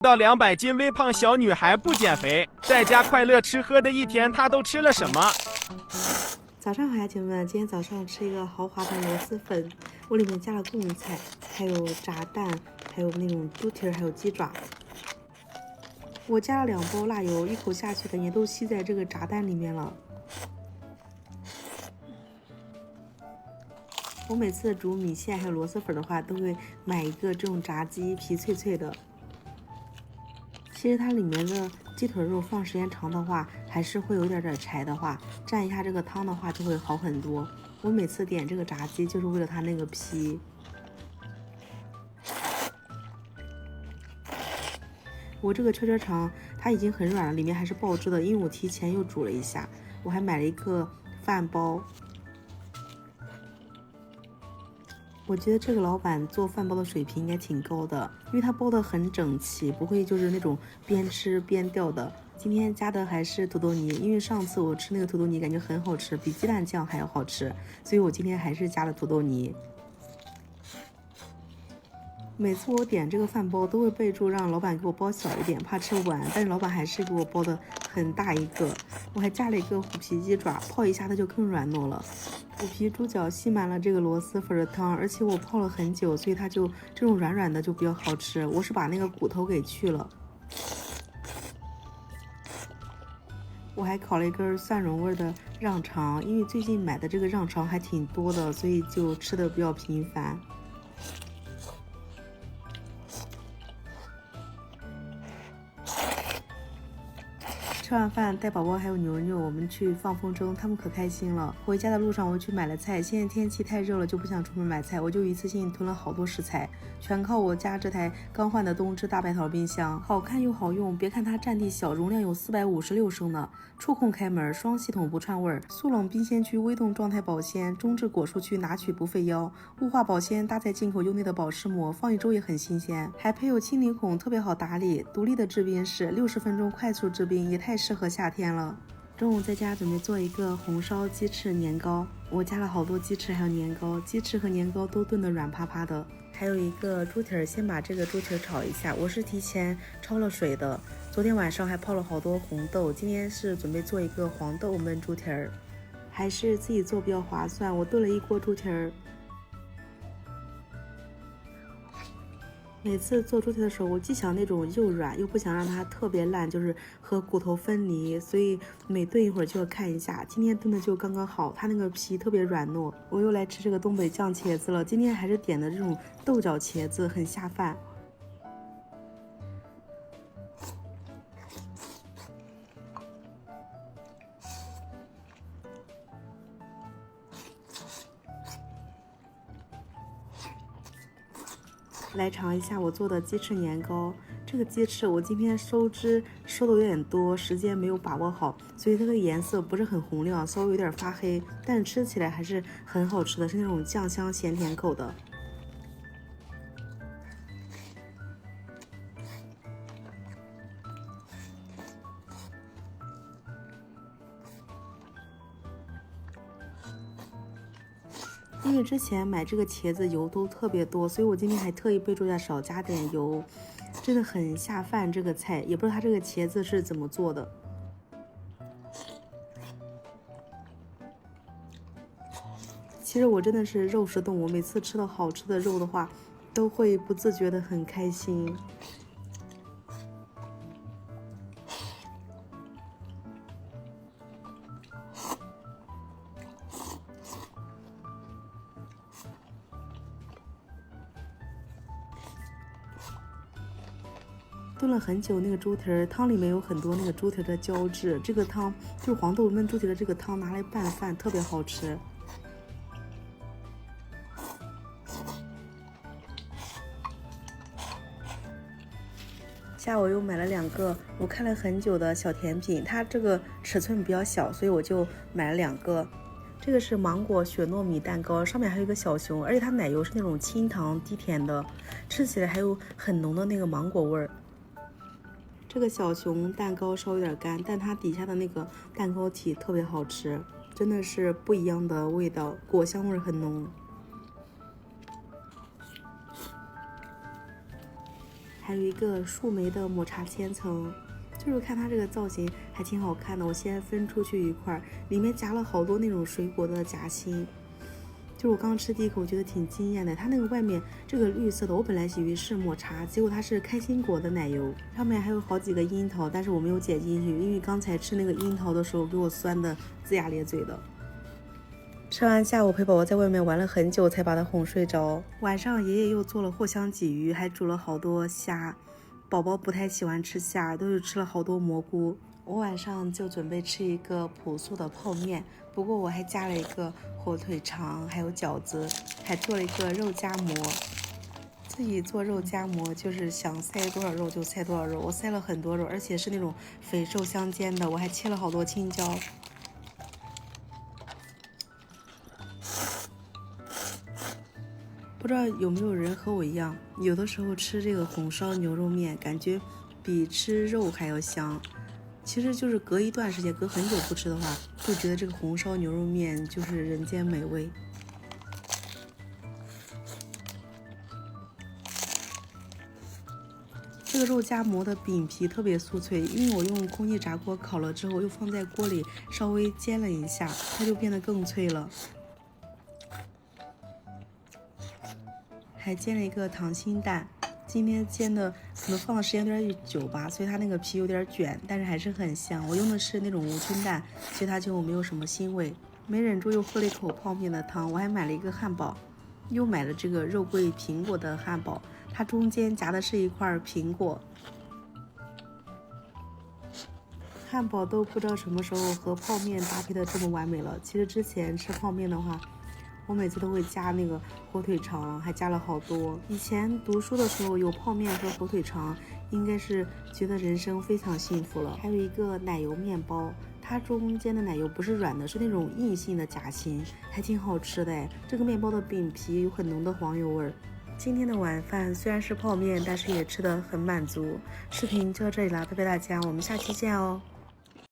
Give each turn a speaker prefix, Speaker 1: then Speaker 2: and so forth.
Speaker 1: 到200斤微胖小女孩不减肥，在家快乐吃喝的一天，她都吃了什么？
Speaker 2: 早上好呀，亲们！今天早上吃一个豪华的螺蛳粉，我里面加了贡菜，还有炸蛋，还有那种猪蹄儿，还有鸡爪。我加了2包辣油，一口下去感觉都吸在这个炸蛋里面了。我每次煮米线还有螺蛳粉的话，都会买一个这种炸鸡，皮脆脆的。其实它里面的鸡腿肉放时间长的话，还是会有点柴的话，蘸一下这个汤的话就会好很多。我每次点这个炸鸡就是为了它那个皮。我这个圈圈肠它已经很软了，里面还是爆汁的，因为我提前又煮了一下。我还买了一个饭包。我觉得这个老板做饭包的水平应该挺高的，因为他包的很整齐，不会就是那种边吃边掉的。今天加的还是土豆泥，因为上次我吃那个土豆泥感觉很好吃，比鸡蛋酱还要好吃，所以我今天还是加了土豆泥。每次我点这个饭包都会备注让老板给我包小一点，怕吃不完，但是老板还是给我包的很大一个。我还加了一个虎皮鸡爪，泡一下它就更软糯了。虎皮猪脚吸满了这个螺蛳粉的汤，而且我泡了很久，所以它就这种软软的就比较好吃。我是把那个骨头给去了。我还烤了一根蒜蓉味的让肠，因为最近买的这个让肠还挺多的，所以就吃的比较频繁。吃完饭带宝宝还有牛牛，我们去放风筝，他们可开心了。回家的路上我去买了菜，现在天气太热了，就不想出门买菜，我就一次性囤了好多食材，全靠我家这台刚换的东芝大白桃冰箱，好看又好用。别看它占地小，容量有456升呢，触控开门，双系统不串味儿，速冷冰鲜区微动状态保鲜，中置果蔬区拿取不费腰，雾化保鲜，搭载进口优内的保湿膜，放1周也很新鲜，还配有清理孔，特别好打理，独立的制冰室，60分钟快速制冰，也太适合夏天了。中午在家准备做一个红烧鸡翅年糕，我加了好多鸡翅还有年糕，鸡翅和年糕都炖得软趴趴的。还有一个猪蹄儿，先把这个猪蹄儿炒一下，我是提前焯了水的，昨天晚上还泡了好多红豆，今天是准备做一个黄豆焖猪蹄儿，还是自己做比较划算，我炖了1锅猪蹄儿。每次做猪蹄的时候，我既想那种又软，又不想让它特别烂，就是和骨头分离，所以每炖一会儿就要看一下。今天炖的就刚刚好，它那个皮特别软糯。我又来吃这个东北酱茄子了，今天还是点的这种豆角茄子，很下饭。来尝一下我做的鸡翅年糕。这个鸡翅我今天收汁收的有点多，时间没有把握好，所以它的颜色不是很红亮，稍微有点发黑，但是吃起来还是很好吃的，是那种酱香咸甜口的。因为之前买这个茄子油都特别多，所以我今天还特意备注下少加点油，真的很下饭。这个菜也不知道它这个茄子是怎么做的。其实我真的是肉食动物，每次吃到好吃的肉的话，都会不自觉的很开心。炖了很久那个猪蹄儿，汤里面有很多那个猪蹄儿的胶质，这个汤就是黄豆焖猪蹄儿的这个汤拿来拌饭特别好吃。下午又买了2个我看了很久的小甜品，它这个尺寸比较小，所以我就买了2个。这个是芒果雪糯米蛋糕，上面还有一个小熊，而且它奶油是那种清糖低甜的，吃起来还有很浓的那个芒果味儿。这个小熊蛋糕稍微有点干，但它底下的那个蛋糕体特别好吃，真的是不一样的味道，果香味很浓。还有一个树莓的抹茶千层，就是看它这个造型还挺好看的。我先分出去一块，里面夹了好多那种水果的夹心。就是我刚吃第一口，我觉得挺惊艳的。它那个外面这个绿色的，我本来以为是抹茶，结果它是开心果的奶油，上面还有好几个樱桃，但是我没有剪进去，因为刚才吃那个樱桃的时候给我酸的龇牙咧嘴的。吃完下午陪宝宝在外面玩了很久，才把他哄睡着。晚上爷爷又做了藿香鲫鱼，还煮了好多虾。宝宝不太喜欢吃虾，都是吃了好多蘑菇。我晚上就准备吃一个朴素的泡面，不过我还加了一个火腿肠，还有饺子，还做了一个肉夹馍。自己做肉夹馍就是想塞多少肉就塞多少肉，我塞了很多肉，而且是那种肥瘦相间的，我还切了好多青椒。不知道有没有人和我一样，有的时候吃这个红烧牛肉面，感觉比吃肉还要香。其实就是隔一段时间，隔很久不吃的话，会觉得这个红烧牛肉面就是人间美味。这个肉夹馍的饼皮特别酥脆，因为我用空气炸锅烤了之后，又放在锅里稍微煎了一下，它就变得更脆了。还煎了一个溏心蛋，今天煎的可能放的时间有点久吧，所以它那个皮有点卷，但是还是很香。我用的是那种无菌蛋，所以它就没有什么腥味。没忍住又喝了一口泡面的汤，我还买了一个汉堡，又买了这个肉桂苹果的汉堡，它中间夹的是一块苹果。汉堡都不知道什么时候和泡面搭配的这么完美了。其实之前吃泡面的话，我每次都会加那个火腿肠，还加了好多。以前读书的时候有泡面和火腿肠，应该是觉得人生非常幸福了。还有一个奶油面包，它中间的奶油不是软的，是那种硬性的夹心，还挺好吃的哎。这个面包的饼皮有很浓的黄油味儿。今天的晚饭虽然是泡面，但是也吃得很满足。视频就到这里啦，拜拜大家，我们下期见哦。